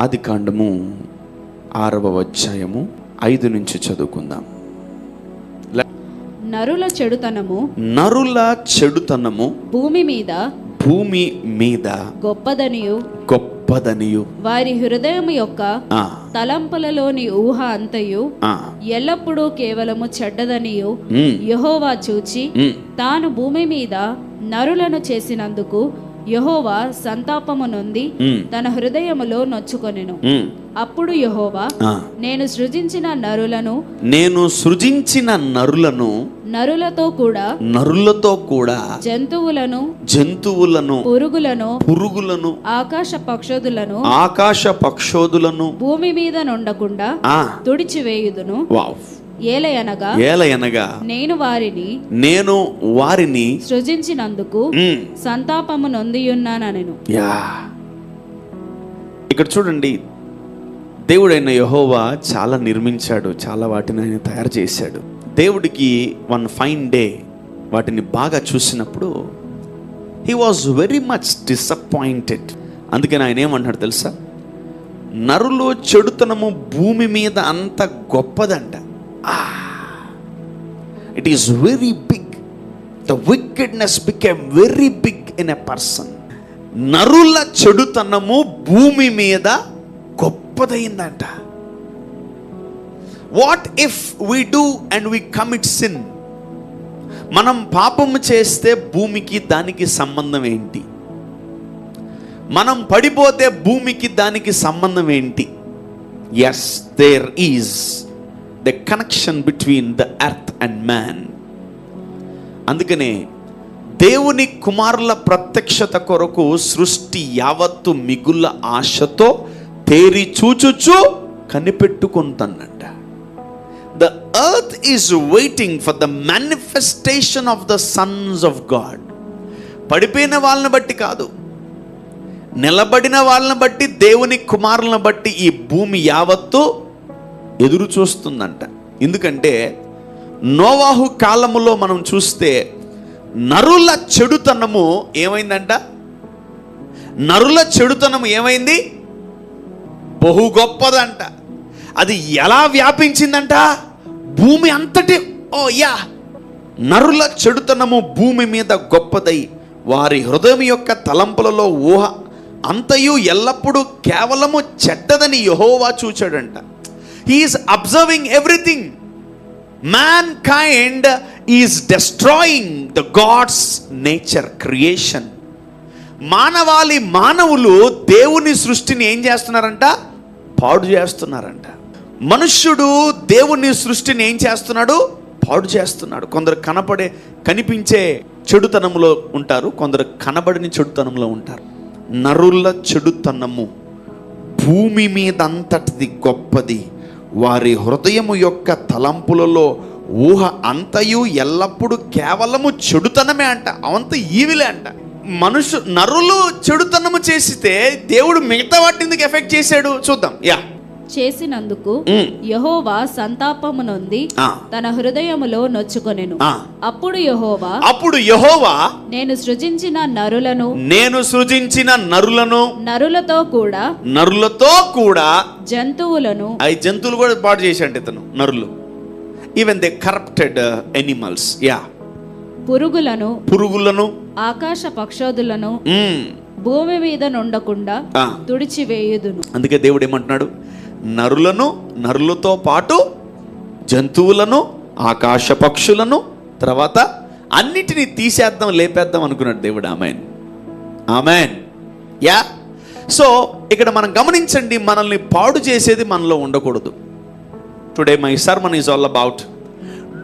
ఆదికాండము 6వ అధ్యాయము 5 నుంచి చదువుకుందాం. నరుల చెడుతనము భూమి మీద గొప్పదనియు వారి హృదయము యొక్క తలంపులలోని ఊహ అంతయు ఎల్లప్పుడూ కేవలము చెడ్డదనియు యెహోవా చూచి తాను భూమి మీద నరులను చేసినందుకు యెహోవా సంతాపము నొంది తన హృదయములో నొచ్చుకొనెను. అప్పుడు యెహోవా నేను సృజించిన నరులను నరులతో కూడా జంతువులను పురుగులను ఆకాశ పక్షోదులను భూమి మీద నుండకుండా తుడిచివేయుదును. ఏలయనగా నేను వారిని సృజించినందుకు సంతాపము నొందియున్నానెను. ఇక్కడ చూడండి, దేవుడైన యెహోవా చాలా నిర్మించాడు, చాలా వాటిని ఆయన తయారు చేశాడు. దేవుడికి వన్ ఫైన్ డే వాటిని బాగా చూసినప్పుడు he was very much disappointed. అందుకని ఆయన ఏమంటాడు తెలుసా? నరులు చెడుతనము భూమి మీద అంత గొప్పదంట. It is very big. The wickedness became very big in a person. నరుల చెడుతనము భూమి మీద గొప్పదైందంట. What if we do and we commit sin? మనం పాపము చేస్తే భూమికి దానికి సంబంధం ఏంటి? మనం పడిపోతే భూమికి దానికి సంబంధం ఏంటి? Yes, there is the connection between the earth and man. అందుకనే దేవుని కుమారుల ప్రత్యక్షత కొరకు సృష్టి యావత్తు మిగుల ఆశతో తేరి చూచుచు కనిపెట్టుకుంటున్నట. The earth is waiting for the manifestation of the sons of God. పడిపోయిన వాళ్ళని బట్టి కాదు, నిలబడిన వాళ్ళని బట్టి, దేవుని కుమారులను బట్టి ఈ భూమి యావత్తు ఎదురు చూస్తుందంట. ఎందుకంటే నోవాహు కాలములో మనం చూస్తే నరుల చెడుతనము ఏమైందంట? నరుల చెడుతనము ఏమైంది? బహు గొప్పదంట. అది ఎలా వ్యాపించిందంట? భూమి అంతటి నరుల చెడుతనము భూమి మీద గొప్పదై వారి హృదయం యొక్క తలంపులలో ఊహ అంతయు ఎల్లప్పుడూ కేవలము చెడ్డదని యెహోవా చూచాడంట. He is observing everything. Mankind is destroying the God's nature, creation. మానవులు దేవుని సృష్టిని ఏం చేస్తున్నారంట? పాడు చేస్తున్నారంట. మనుష్యుడు దేవుని సృష్టిని ఏం చేస్తున్నాడు? పాడు చేస్తున్నాడు. కొందరు కనిపించే చెడుతనంలో ఉంటారు, కొందరు కనబడని చెడుతనంలో ఉంటారు. నరుల చెడుతనము భూమి మీద అంతటిది గొప్పది, వారి హృదయము యొక్క తలంపులలో ఊహ అంతయు ఎల్లప్పుడూ కేవలము చెడుతనమే అంట. అవంత ఈవిలే అంట. నరులు చెడుతనము చేసితే దేవుడు మిగతా వాటిని ఎందుకు ఎఫెక్ట్ చేశాడు చూద్దాం. చేసినందుకు యెహోవా సంతాపము నొంది తన హృదయములో నొచ్చుకొనెను. అప్పుడు యెహోవా నేను సృజించిన నరులను నరులతో కూడా జంతువులను, జంతువులు కూడా పాడు చేశాడు ఇతను. నరులు ఈవెన్ దే కరప్టెడ్ ఎనిమల్స్, పురుగులను ఆకాశ పక్షోదులను భూమి మీద నుండకుండా తుడిచివేయుదును. అందుకే దేవుడు ఏమంటున్నాడు? నరులతో పాటు జంతువులను, ఆకాశ పక్షులను, తర్వాత అన్నిటినీ తీసేద్దాం, లేపేద్దాం అనుకున్నాడు దేవుడు. ఆమెన్. సో ఇక్కడ మనం గమనించండి, మనల్ని పాడు చేసేది మనలో ఉండకూడదు. Today my sermon is all about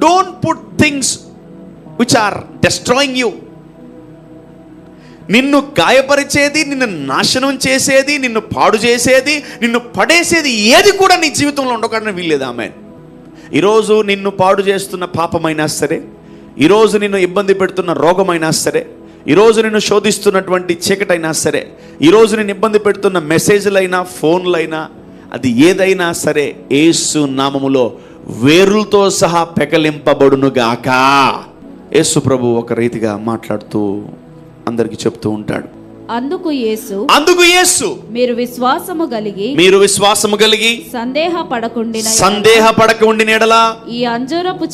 don't put things which are destroying you. నిన్ను గాయపరిచేది, నిన్ను నాశనం చేసేది, నిన్ను పాడు చేసేది, నిన్ను పడేసేది ఏది కూడా నీ జీవితంలో ఉండకూడదని వీల్లేదు. ఆమెన్. ఈరోజు నిన్ను పాడు చేస్తున్న పాపమైనా సరే, ఈరోజు నిన్ను ఇబ్బంది పెడుతున్న రోగమైనా సరే, ఈరోజు నిన్ను శోధిస్తున్నటువంటి చీకటైనా సరే, ఈరోజు నిన్ను ఇబ్బంది పెడుతున్న మెసేజ్లైనా ఫోన్లైనా, అది ఏదైనా సరే యేసు నామములో వేరులతో సహా పెకలింపబడునుగాక. యేసు ప్రభు ఒక రీతిగా మాట్లాడుతూ అందరికీ చెప్తూ ఉంటాడు. అందుకు యేసు మీరు విశ్వాసము కలిగి సందేహపడక ఉండిన యెడల ఈ అంజూరపు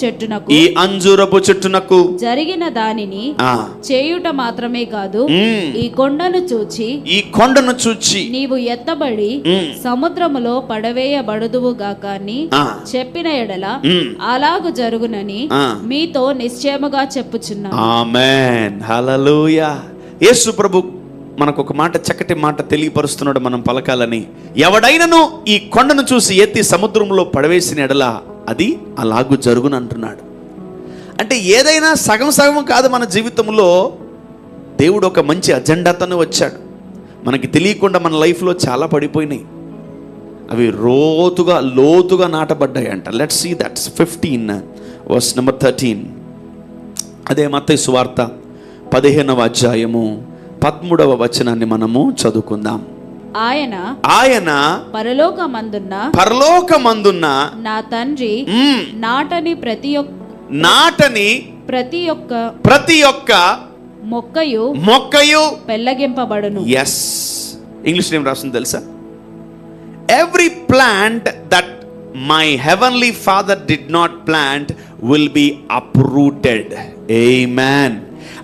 చెట్టునకు జరిగిన దానిని చేయుట మాత్రమే కాదు, ఈ కొండను చూచి నీవు ఎత్తబడి సముద్రములో పడవేయబడుదువు గాక అని చెప్పిన ఎడల అలాగు జరుగునని మీతో నిశ్చయముగా చెప్పుచున్నాను. ఆమేన్, హల్లెలూయా. యేసు ప్రభు మనకు ఒక మాట, చక్కటి మాట తెలియపరుస్తున్నాడు మనం పలకాలని. ఎవడైనను ఈ కొండను చూసి ఎత్తి సముద్రంలో పడవేసిన ఎడల అది అలాగు జరుగును అంటున్నాడు. అంటే ఏదైనా సగం సగం కాదు. మన జీవితంలో దేవుడు ఒక మంచి అజెండాతోనే వచ్చాడు. మనకి తెలియకుండా మన లైఫ్లో చాలా పడిపోయినాయి. అవి లోతుగా నాటబడ్డాయి అంట. Let's see that 15 verse number 13. అదే మత్తయి సువార్త 15వ అధ్యాయము 13వ వచనాన్ని మనము చదువుకుందాం. ఆయన పరలోకమందున్న నా తండ్రి నాటని ప్రతి ఒక్క మొక్కయు పెళ్ళగింపబడును. ఎస్, ఇంగ్లీష్ ఏం రాస్తుంది తెలుసా? Every plant that my heavenly father did not plant will be uprooted. ఆమేన్.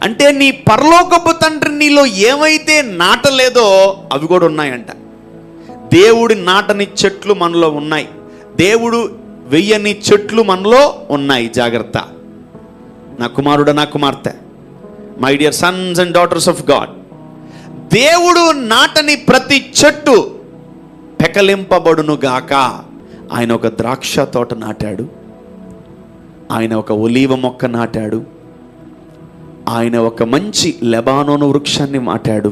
అంటే నీ పరలోకపు తండ్రి నీలో ఏమైతే నాటలేదో అవి కూడా ఉన్నాయంట. దేవుడి నాటని చెట్లు మనలో ఉన్నాయి, దేవుడు వెయ్యని చెట్లు మనలో ఉన్నాయి. జాగ్రత్త నా కుమారుడు, నా కుమార్తె, my dear Sons and daughters of God. దేవుడు నాటని ప్రతి చెట్టు పెకలింపబడును గాక. ఆయన ఒక ద్రాక్ష తోట నాటాడు, ఆయన ఒక ఒలీవ మొక్క నాటాడు, ఆయన ఒక మంచి లెబానోను వృక్షాన్ని నాటాడు,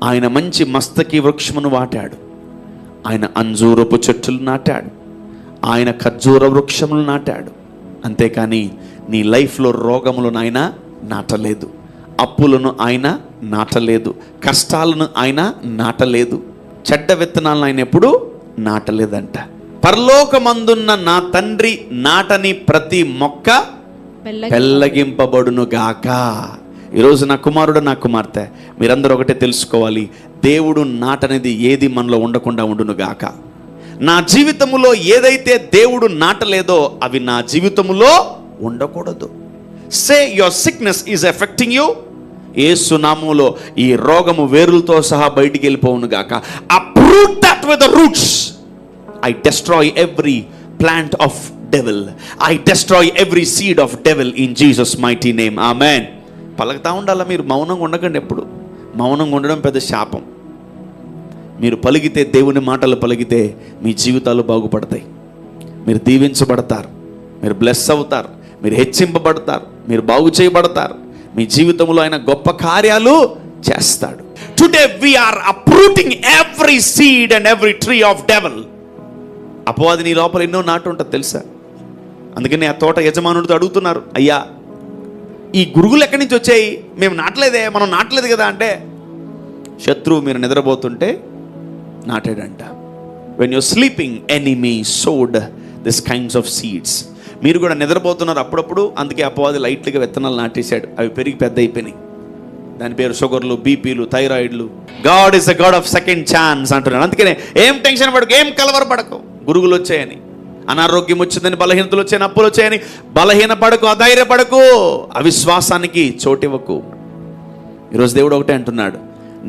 ఆయన మంచి మస్తకి వృక్షమును నాటాడు, ఆయన అంజూరపు చెట్టులు నాటాడు, ఆయన ఖర్జూర వృక్షములు నాటాడు. అంతేకాని నీ లైఫ్లో రోగములను ఆయన నాటలేదు, అప్పులను ఆయన నాటలేదు, కష్టాలను ఆయన నాటలేదు, చెడ్డ విత్తనాలను ఆయన ఎప్పుడు నాటలేదంట. పరలోకమందున్న నా తండ్రి నాటని ప్రతి మొక్క పెళ్ళగింపబడును గాక. ఈరోజు నా కుమారుడు, నా కుమార్తె, మీరందరూ ఒకటే తెలుసుకోవాలి, దేవుడు నాటనేది ఏది మనలో ఉండకుండా ఉండును గాక. నా జీవితంలో ఏదైతే దేవుడు నాటలేదో అవి నా జీవితంలో ఉండకూడదు. Say your sickness is affecting you. యేసు నామములో ఈ రోగము వేరులతో సహా బయటికి వెళ్ళిపోవును గాక. Uproot that with the roots. I destroy every plant of devil. I destroy every seed of devil in Jesus mighty name. Amen. పలకతా ఉండాలా. మీరు మౌనంగా ఉండకండి. ఎప్పుడు మౌనంగా ఉండడం పెద్ద శాపం. మీరు పలికితే, దేవుని మాటలు పలికితే మీ జీవితాలు బాగుపడతాయి, మీరు దీవించబడతారు, మీరు బ్లెస్ అవుతారు, మీరు హెచ్చింపబడతారు, మీరు బాగు చేయబడతారు. మీ జీవితంలో ఆయన గొప్ప కార్యాలు చేస్తాడు. Today we are uprooting every seed and every tree of devil. అపవాది నీ లోపల ఎన్నో నాటు ఉంటుంది తెలుసా? అందుకని ఆ తోట యజమానుడితో అడుగుతున్నారు, అయ్యా ఈ గురుగులు ఎక్కడి నుంచి వచ్చాయి? మేము నాటలేదే, మనం నాటలేదు కదా అంటే, శత్రువు మీరు నిద్రపోతుంటే నాటాడంట. When you're sleeping enemy sowed this kinds of seeds. మీరు కూడా నిద్రపోతున్నారు అప్పుడప్పుడు, అందుకే అపవాది లైట్లుగా విత్తనాలు నాటేశాడు, అవి పెరిగి పెద్ద అయిపోయినాయి. దాని పేరు షుగర్లు, బీపీలు, థైరాయిడ్లు. God is a God of second chance అంటున్నాడు. అందుకనే ఏం టెన్షన్ పడకు, ఏం కలవరపడకు. గురుగులు వచ్చాయని, అనారోగ్యం వచ్చిందని, బలహీనతలు వచ్చాయని, అప్పులు వచ్చాయని బలహీన పడకు, అధైర్యపడకు, అవిశ్వాసానికి చోటివ్వకు. ఈరోజు దేవుడు ఒకటే అంటున్నాడు,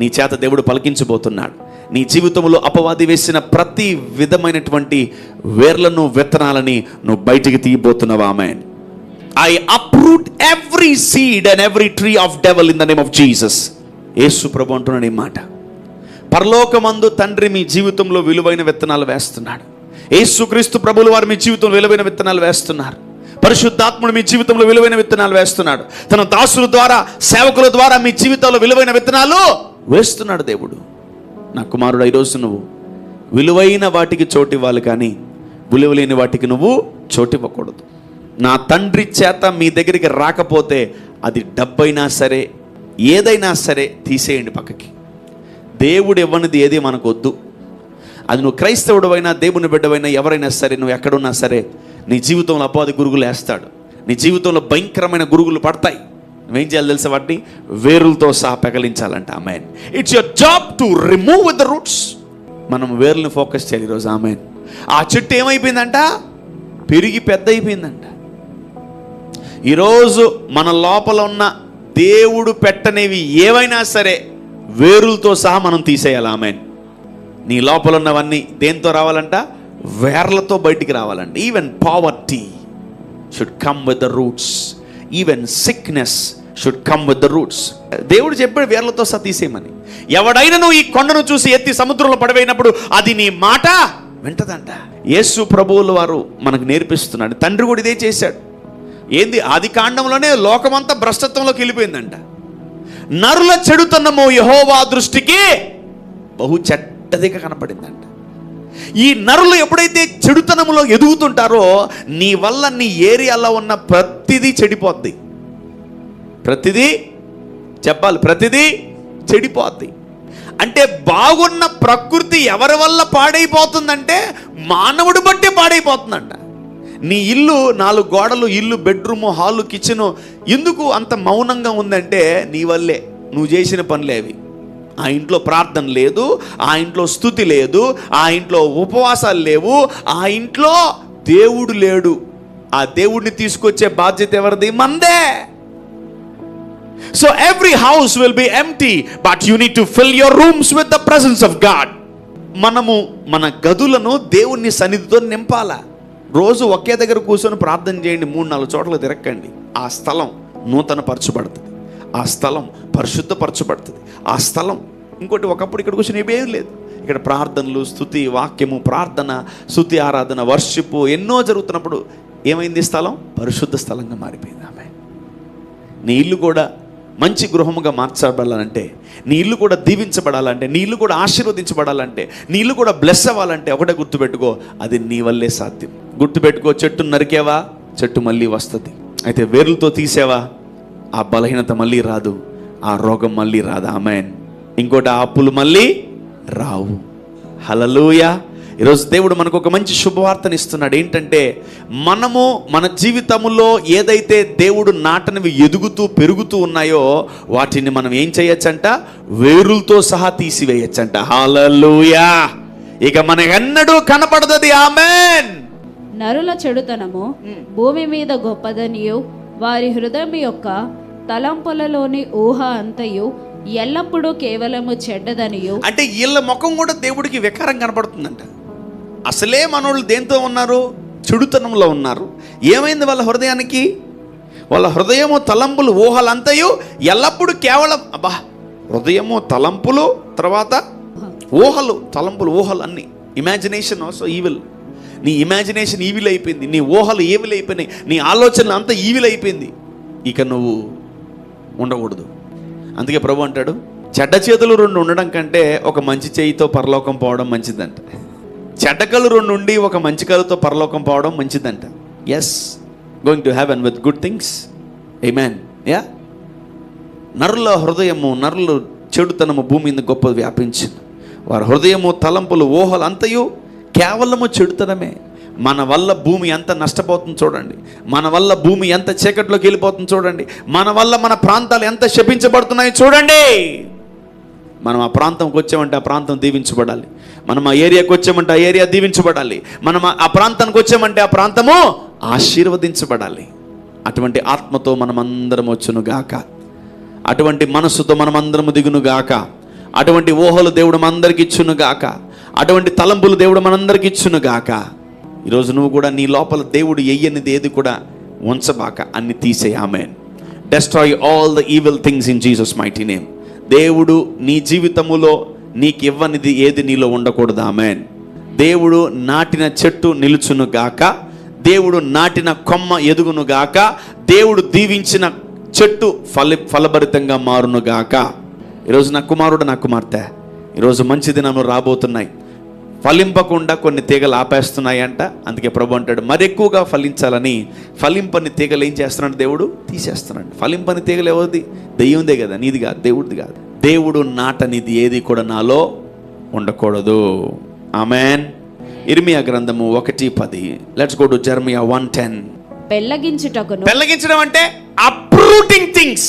నీ చేత దేవుడు పలికించబోతున్నాడు. నీ జీవితంలో అపవాది వేసిన ప్రతి విధమైనటువంటి వేర్లను, విత్తనాలని నువ్వు బయటికి తీయబోతున్నావా? ఆమేన్. I uproot every seed and every tree of devil in the name of Jesus. యేసు ప్రభు అంటున్నాడు ఈ మాట. పరలోకమందు తండ్రి మీ జీవితంలో విలువైన విత్తనాలు వేస్తున్నాడు. యేసుక్రీస్తు ప్రభువుల వారు మీ జీవితంలో విలువైన విత్తనాలు వేస్తున్నారు. పరిశుద్ధాత్ముడు మీ జీవితంలో విలువైన విత్తనాలు వేస్తున్నాడు. తన దాసుల ద్వారా, సేవకుల ద్వారా మీ జీవితంలో విలువైన విత్తనాలు వేస్తున్నాడు దేవుడు. నా కుమారుడు, ఈరోజు నువ్వు విలువైన వాటికి చోటివ్వాలి, కానీ విలువలేని వాటికి నువ్వు చోటివ్వకూడదు. నా తండ్రి చేత మీ దగ్గరికి రాకపోతే అది డబ్బైనా సరే, ఏదైనా సరే తీసేయండి పక్కకి. దేవుడు ఇవ్వనిది ఏది మనకు వద్దు. అది నువ్వు క్రైస్తవుడవైనా, దేవుని బిడ్డవైనా, ఎవరైనా సరే, నువ్వు ఎక్కడున్నా సరే, నీ జీవితంలో అపవాది గురుగులు వేస్తాడు. నీ జీవితంలో భయంకరమైన గురుగులు పడతాయి. నువ్వేం చేయాలి తెలుసా? వాటిని వేరులతో సహా పెకలించాలంట. ఆమేన్. It's your job to remove with the roots. మనం వేర్లను ఫోకస్ చేయాలి ఈరోజు. ఆమేన్. ఆ చెట్టు ఏమైపోయిందంట? పెరిగి పెద్ద అయిపోయిందంట. ఈరోజు మన లోపల ఉన్న దేవుడు పెట్టనేవి ఏవైనా సరే వేరులతో సహా మనం తీసేయాలి. ఆమేన్. నీ లోపల ఉన్నవన్నీ దేంతో రావాలంట? వేర్లతో బయటికి రావాలంట. Even poverty should come with the roots. Even sickness should come with the roots. దేవుడు చెప్పాడు వేర్లతో సహా తీసేయమని. ఎవడైనా నువ్వు ఈ కొండను చూసి ఎత్తి సముద్రంలో పడవేసినప్పుడు అది నీ మాట వింటదంట. యేసు ప్రభువుల వారు మనకు నేర్పిస్తున్నాడు. తండ్రి కూడా ఇదే చేశాడు. ఏంది? ఆది కాండంలోనే లోకమంతా భ్రష్టత్వంలోకి వెళ్ళిపోయిందంట. నరుల చెడుతనము యెహోవా దృష్టికి బహు చెడ్డదిగా కనపడిందంట. ఈ నరులు ఎప్పుడైతే చెడుతనములో ఎదుగుతుంటారో నీ వల్ల నీ ఏరియాలో ఉన్న ప్రతిదీ చెడిపోద్ది. ప్రతిదీ చెప్పాలి, ప్రతిదీ చెడిపోద్ది. అంటే బాగున్న ప్రకృతి ఎవరి వల్ల పాడైపోతుందంటే మానవుడు బట్టే పాడైపోతుందంట. నీ ఇల్లు 4 గోడలు, ఇల్లు బెడ్రూము, హాలు, కిచెను ఎందుకు అంత మౌనంగా ఉందంటే నీ వల్లే. నువ్వు చేసిన పనులేవి. ఆ ఇంట్లో ప్రార్థన లేదు, ఆ ఇంట్లో స్తుతి లేదు, ఆ ఇంట్లో ఉపవాసాలు లేవు, ఆ ఇంట్లో దేవుడు లేడు. ఆ దేవుడిని తీసుకొచ్చే బాధ్యత ఎవరిది? మందే. So every house will be empty, but you need to fill your rooms with the presence of God. మనము మన గదులను దేవుని సన్నిధితో నింపాలా. రోజు ఒకే దగ్గర కూర్చొని ప్రార్థన చేయండి. 3-4 చోట్ల తిరక్కండి. ఆ స్థలం నూతన పరచబడుతుంది. ఆ స్థలం పరిశుద్ధపరచబడుతుంది. ఆ స్థలం ఇంకోటి, ఒకప్పుడు ఇక్కడ కూర్చొని ఏమీ లేదు. ఇక్కడ ప్రార్థనలు, స్తుతి, వాక్యము, ప్రార్థన, స్తుతి, ఆరాధన, వర్షిప్ ఎన్నో జరుగుతున్నప్పుడు ఏమైంది? స్థలం పరిశుద్ధ స్థలంగా మారిపోయింది. ఆమె నీ ఇల్లు కూడా మంచి గృహముగా మార్చబడాలంటే, నీ ఇల్లు కూడా దీవించబడాలంటే, నీ ఇల్లు కూడా ఆశీర్వదించబడాలంటే, నీ ఇల్లు కూడా బ్లెస్ అవ్వాలంటే ఒకటే గుర్తుపెట్టుకో, అది నీ వల్లే సాధ్యం. గుర్తుపెట్టుకో, చెట్టును నరికేవా, చెట్టు మళ్ళీ వస్తుంది. అయితే వేర్లతో తీసేవా, ఆ బలహీనత మళ్ళీ రాదు, ఆ రోగం మళ్ళీ రాదు. ఆమేన్. ఇంకోటి, ఆ అప్పులు మళ్ళీ రావు. హల్లెలూయా. ఈరోజు దేవుడు మనకు ఒక మంచి శుభవార్తని ఇస్తున్నాడు. ఏంటంటే, మనము మన జీవితంలో ఏదైతే దేవుడు నాటనివి ఎదుగుతూ పెరుగుతూ ఉన్నాయో వాటిని మనం ఏం చేయొచ్చంట? వేరులతో సహా తీసివేయచ్చంట. హల్లెలూయా. ఇక మనకెన్నడూ కనపడదది. ఆమేన్. నరుల చెడుతనము భూమి మీద గొప్పదనియు, వారి హృదయం యొక్క తలంపులలోని ఊహ అంతయు ఎల్లప్పుడూ కేవలము చెడ్డదనియు. అంటే వీళ్ళ ముఖం కూడా దేవుడికి వికారం కనపడుతుందంట. అసలే మనోళ్ళు దేంతో ఉన్నారు? చెడుతనంలో ఉన్నారు. ఏమైంది వాళ్ళ హృదయానికి? వాళ్ళ హృదయము, తలంపులు, ఊహలంతయు ఎల్లప్పుడూ కేవలం హృదయము, తలంపులు, తర్వాత ఊహలు, తలంపులు, ఊహలు అన్నీ. Imagination also evil. నీ ఇమాజినేషన్ ఈవిల్ అయిపోయింది, నీ ఊహలు ఈవిల్ అయిపోయినాయి, నీ ఆలోచనలు అంతా ఈవిల్ అయిపోయింది. ఇక నువ్వు ఉండకూడదు. అందుకే ప్రభు అంటాడు, చెడ్డ చేతులు 2 ఉండడం కంటే ఒక మంచి చేయితో పరలోకం పోవడం మంచిదంట. చెడ్డ కళ్ళు 2 ఉండి ఒక మంచి కళ్ళతో పరలోకం పోవడం మంచిదంట. Yes, going to heaven with good things. ఆమేన్. యా. నరుల హృదయము, నరులు చెడుతనము భూమి మీద గొప్ప వ్యాపించింది. వారి హృదయము, తలంపులు, ఊహలు అంతయు కేవలము చెడుతనమే. మన వల్ల భూమి ఎంత నష్టపోతుంది చూడండి. మన వల్ల భూమి ఎంత చీకట్లోకి వెళ్ళిపోతుంది చూడండి. మన వల్ల మన ప్రాంతాలు ఎంత శపించబడుతున్నాయి చూడండి. మనం ఆ ప్రాంతంకి వచ్చామంటే ఆ ప్రాంతం దీవించబడాలి. మనం ఆ ఏరియాకి వచ్చామంటే ఆ ఏరియా దీవించబడాలి. మనం ఆ ప్రాంతానికి వచ్చామంటే ఆ ప్రాంతము ఆశీర్వదించబడాలి. అటువంటి ఆత్మతో మనమందరం వచ్చును గాక. అటువంటి మనస్సుతో మనమందరము దిగును గాక. అటువంటి ఊహలు దేవుడు మనందరికి ఇచ్చును గాక. అటువంటి తలంపులు దేవుడు మనందరికి ఇచ్చును గాక. ఈరోజు నువ్వు కూడా నీ లోపల దేవుడు ఎయ్యనిది ఏది కూడా ఉంచబాక, అన్ని తీసేయి. ఆమేన్. Destroy all the evil things in Jesus mighty name. దేవుడు నీ జీవితములో నీకు ఇవ్వనిది ఏది నీలో ఉండకూడదు. ఆమేన్. దేవుడు నాటిన చెట్టు నిలుచును గాక. దేవుడు నాటిన కొమ్మ ఎదుగును గాక. దేవుడు దీవించిన చెట్టు ఫలభరితంగా మారును గాక. ఈరోజు నా కుమారుడు, నా కుమార్తె, ఈరోజు మంచి దినాలు రాబోతున్నాయి. ఫలింపకుండా కొన్ని తీగలు ఆపేస్తున్నాయంట. అందుకే ప్రభు అంటాడు, మరెక్కువగా ఫలించాలని ఫలింపని తీగలు ఏం చేస్తున్నాడు? దేవుడు తీసేస్తున్నాడు. ఫలింపని తీగలు ఎవరిది? దెయ్యందే కదా, నీది కాదు, దేవుడిది కాదు. దేవుడు నాటనిది ఏది కూడా నాలో ఉండకూడదు. ఆమేన్. ఇర్మియా గ్రంథము 1:10. Let's go to Jeremiah 1:10. పెళ్లగించుటకును. పెళ్లగించడం అంటే అప్రూవ్ uprooting things.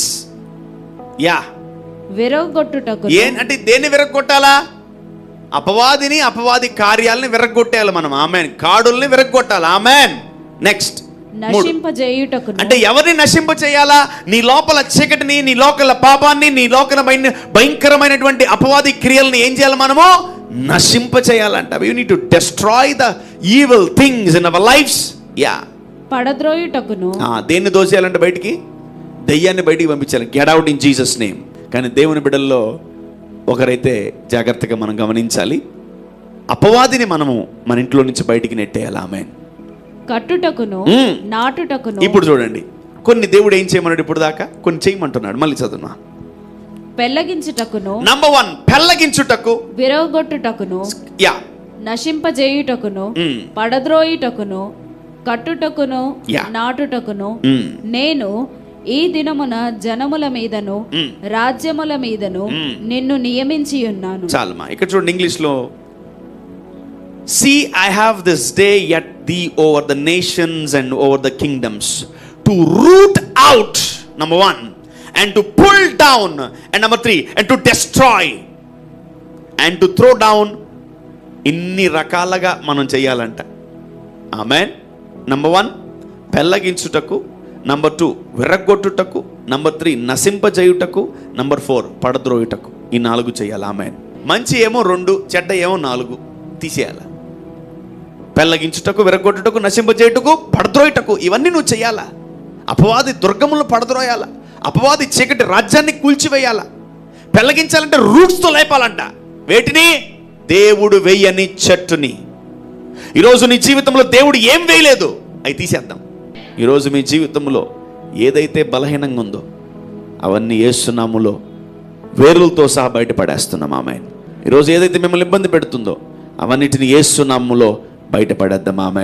యా, విరగొట్టుటకు. అంటే దేన్ని విరగొట్టాలా? అపవాదిని, అపవాది కార్యాలని విరగొట్టాలి మనం. ఆమెన్. కాడుల్ని విరగొట్టాలి. ఆమెన్. నెక్స్ట్, నశింపజేయుటకును. అంటే ఎవరిని నశింప చేయాలా? నీ లోపల చీకటిని, నీ లోపల పాపాన్ని, నీ లోపల భయంకరమైనటువంటి అపవాది క్రియలను ఏం చేయాలి? మనము నశింప చేయాలంట. You need to destroy the evil things in our lifes. Yeah, పడద్రోయుటకును. దేన్ని దోసేయాలంటే బయటికి? దయ్యాన్ని బయటికి పంపించాలి. Get out in Jesus name. కానీ దేవుని బిడ్డల్లో ఒకరైతే జాగ్రత్తగా మనం గమనించాలి, అపవాదిని మనము మన ఇంట్లో నుంచి బయటికి నెట్టేయాలి. ఆమేన్. కట్టుటకును, నాటుటకును. ఇప్పుడు చూడండి, కొన్ని దేవుడు ఏం చేయమన్నాడు ఇప్పుడు దాకా, కొన్ని చేయమంటున్నాడు. మళ్ళీ చదువునా. పెళ్లగించుటకును. నంబర్ 1, పెళ్లగించుటకు, విరగొట్టుటకును, యా, నశింపజేయుటకును, పడద్రోయుటకును, కట్టుటకును, నాటుటకును నేను ఈ దినమున జనముల మీదను రాజ్యముల మీదను నిన్ను నియమించి ఉన్నాను. చాలమ్మా. ఇక్కడ చూడండి, ఇంగ్లీష్ లో, See, I have this day yet thee over the nations and over the kingdoms, to root out, number 1, and to pull down, and number 3, and to destroy, and to throw down. ఇన్ని రకాలుగా మనం చేయాలంట. ఆమేన్. Number 1, పెళ్లగించుటకు. Number 2, విరగొట్టుటకు. Number 3, నశింపజేయుటకు. Number 4, పడద్రోయుటకు. ఈ 4 చేయాలి. ఆమేన్. మంచి ఏమో 2, చెడ్డ ఏమో 4 తీసేయాలి. పెళ్లగించుటకు, విరగొట్టుటకు, నశింపజేయుటకు, పడద్రోయుటకు, ఇవన్నీ నువ్వు చేయాలా. అపవాది దుర్గములను పడద్రోయాల. అపవాది చీకటి రాజ్యాన్ని కూల్చివేయాల. పెళ్లగించాలంటే రూట్స్తో లేపాలంట. వేటిని? దేవుడు వేయని చెట్టుని. ఈరోజు నీ జీవితంలో దేవుడు ఏం వేయలేదు, అవి తీసేద్దాం. ఈరోజు మీ జీవితంలో ఏదైతే బలహీనంగా ఉందో అవన్నీ యేసు నామములో వేరులతో సహా బయటపడేస్తున్నాం. ఆమేన్. ఈరోజు ఏదైతే మిమ్మల్ని ఇబ్బంది పెడుతుందో అవన్నిటిని యేసు నామములో బయటపడేద్దాం. ఆమేన్.